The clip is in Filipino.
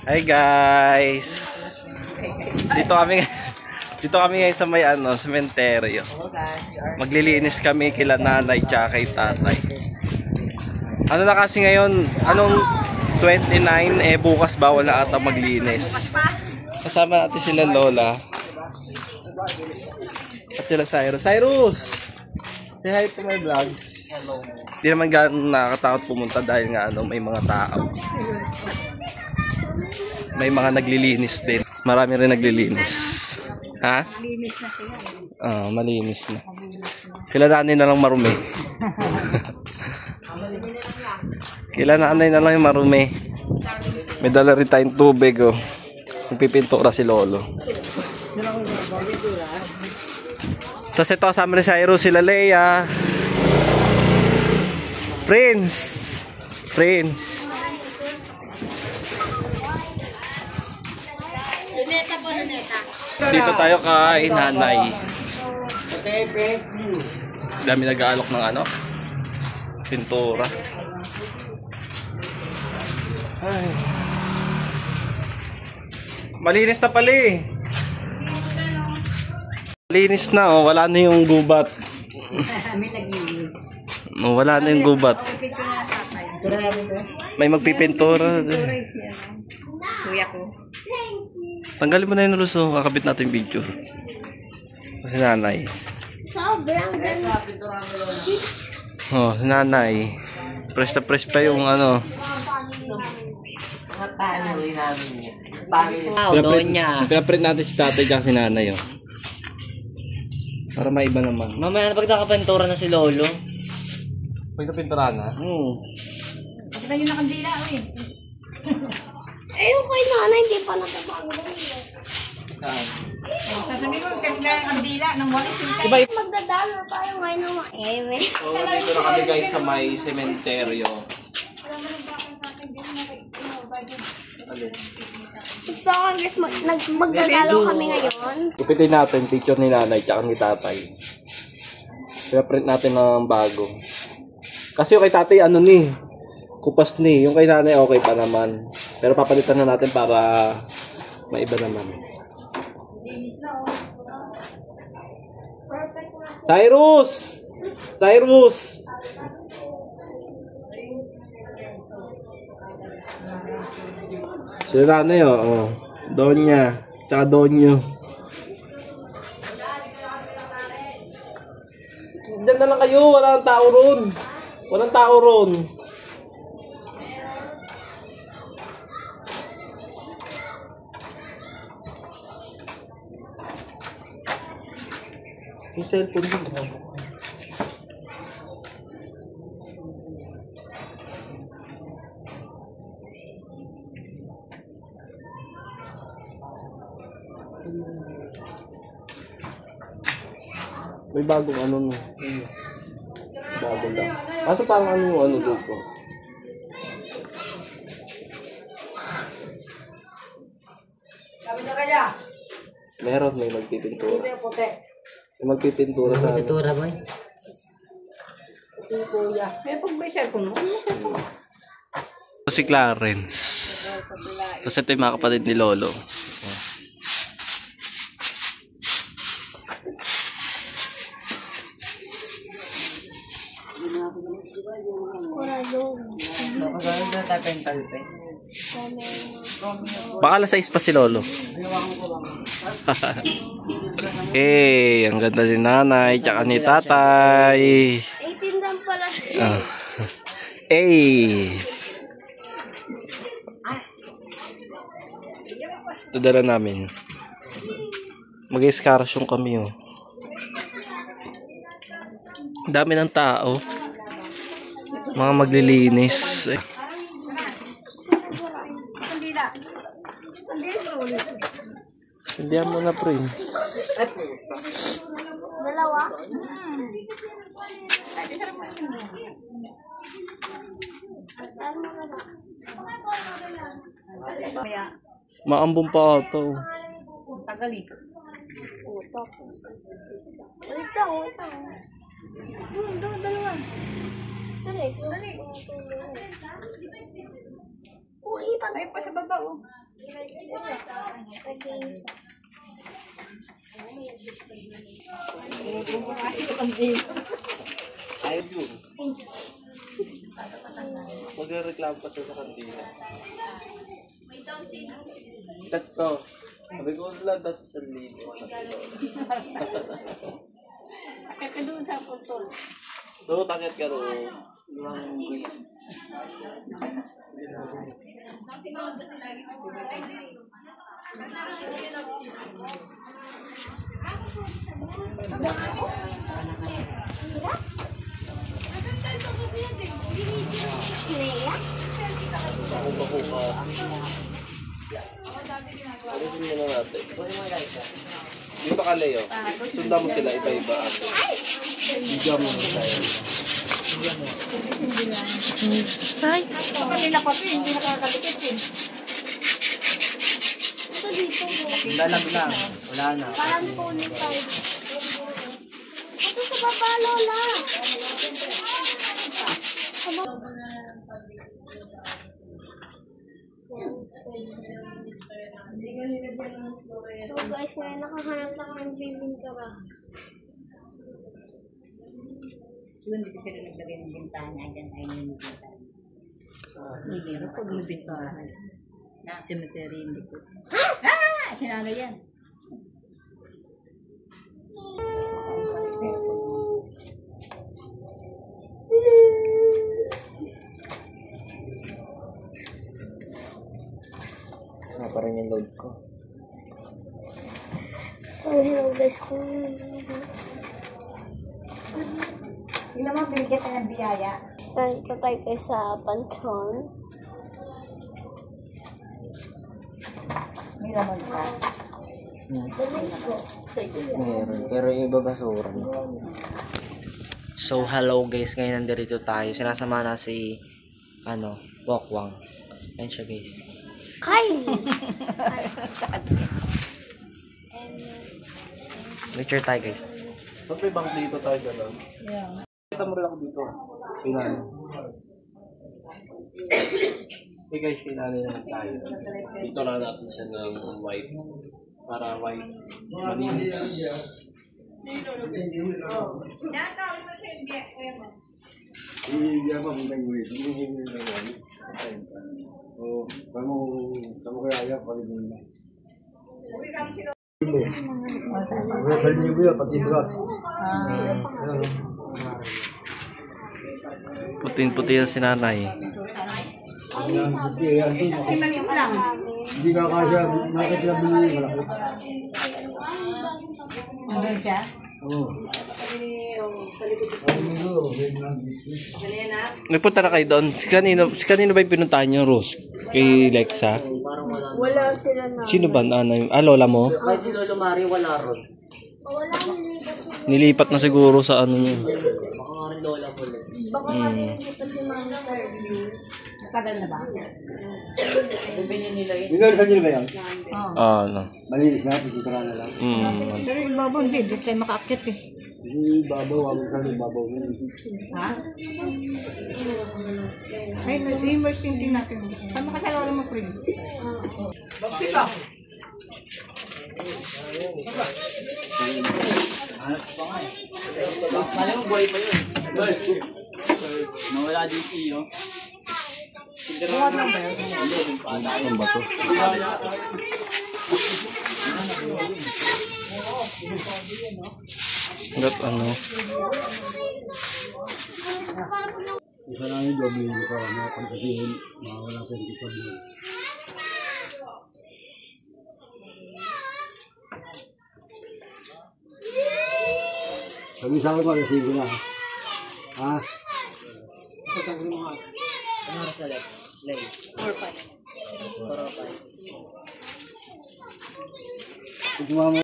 Hi guys. Dito kami ngayon sa may sementeryo. Maglilinis kami kila nanay tsaka kay tatay. Ano na kasi ngayon, anong 29 bukas bawal na ata maglinis. Kasama natin sila Lola. At sila Cyrus. Say hi to my vlogs. Hello. Hindi naman gano'n nakakatakot pumunta dahil nga may mga tao. May mga naglilinis din. Marami rin naglilinis. Ha? Malinis na sila. Malinis na. Kila nanay na lang marumi. Kila nanay na lang yung marumi. May dala rin tayong tubig. Nagpipintura si Lolo. Tapos ito kasama rin si Cyrus, sila Leia. Prince. Dito tayo kay nanay. Dami nag-aalok ng pintura. Ay. Malinis na pala eh. Malinis na wala na yung gubat. Wala na yung gubat. May magpipintura. Kuya ko. Tanggalin mo na yung luso, kakabit natin yung video. Si nanay. Sobrang ganda. Si nanay. Press na press pa yung Papanuhin namin yun. Donya. Pinaprint natin si tatay at si nanay. Para maiba naman. Mamaya na pag nakapentura na si Lolo. Pag napintura na? Kasi na yun nakandila Yung kay nanay, hindi pa natatanggal. Sasabi ko, kasi na kandila ng walis yung Diba, Magdadalo tayo ngayon ng mga eme. so, dito na kami guys sa may sementeryo. So, guys, magdadalo kami ngayon. Kupitin natin picture ni nanay at ni tatay. Pinaprint natin ng bago. Kasi yung kay tatay kupas ni. Yung kay nanay okay pa naman. Pero papalitan na natin para maiba naman. Cyrus! Sila nanay Donya. Tsaka Donyo. Diyan na lang kayo. Walang tao ron. Yung cellphone mo. May bagong bago lang. Kaso parang yung dito. Meron, may magpipintura. May magpipintura sa Pintura ba eh? Kuya. May pag-beser ko no? Si Clarence. Tapos ito yung mga kapatid ni Lolo. Maganda na tayo pentalpen. Baka alas 6 pa si Lolo. Ang ganda ni nanay tsaka ni tatay. 18 lang pala. Ito dala namin. Mag-escarsion kami Dami ng tao. Mga maglilinis. Sindihan mo na, Prince. Dalawa? Maambong pa ito. Tagali. Wait lang. Doon, dalawa. Dali. Uy, Ay, pa sa baba, oh. Ayaw yun. Magre-reklamo pa sa kantina. Tatlo. Sabi ko lang dati sa libo. Akit ka doon sa puntol. So, takit ka rin. Leia? Bako ka. Alisin mo na natin. Dito ka, Leo. Sundan mo sila, iba-iba. Bigyan mo na tayo. Ay, kanina pa ito, hindi nakakalikit eh. Ito dito. Lalag na. Wala na. Parang pony tayo. Ito sa baba, Lola. So guys, ngayon nakahanap na kami ng bibintara. Yun, hindi kasi rin naglagay ng bintana. Diyan ay yung bintana. Hindi rin pag may bintana. Na cemetery, hindi ko. Ah! Sinala yan. Pa rin yung load ko. So hello guys, Hindi naman binigyan tayo ng biyaya. nandito tayo kayo sa Panchon. May laman pa. Meron. Pero yung iba basura. So, hello guys. Ngayon nandito tayo. Sinasama na si, Pokwang. Ayan siya guys. Kyle! Picture tayo guys. Ba't may bang dito tayo gano'n? Yeah. Kita mo rin ako dito. Kailangan. Okay guys, kailangan naman tayo. Dito na natin siya ng white. Para white. Malinis. Iya pa mong tangguli. Tumingin na naman. O, kamu kaya ayaw paligin na. Sa libo yun, pati bras. Putin-puti yung sinanay. Hindi ka kasya, nakakita mo yung malaki. Andun siya? Oo. Nagpunta na kayo doon. Si kanino ba yung pinuntahan niyo, Rose? Kay Lexa? Wala sila na. Sino ba? Lola mo? Kasi si Lolo Mari wala ron. Wala nilipat sila. Nilipat na siguro sa ano niya. Baka nga rin Lola ko lang. Baka nilipat si Mami Fairview. Tagal na ba? Bumili nila yun. Ilan sa nila ba yan? Ano? Malinis na, titira na lang. Pero yung babaw, hindi tayo makaakit eh. Hindi babaw, wag sa babaw. Ha? Ay, nag-immerse yung team natin. Tama ka sa lolo mo, friend. Baksin ba? Mali mo buhay pa yun. Nawala dito yun. Ano ba to? Hanggat ano? Isa lang yung doble yung ko, pagkasihin, mawala ko yung sabi. Sabi sa akin ko, alas 5 na. Ha? Ano oras sa left? Late. 4-5. 4-5. Kung tumama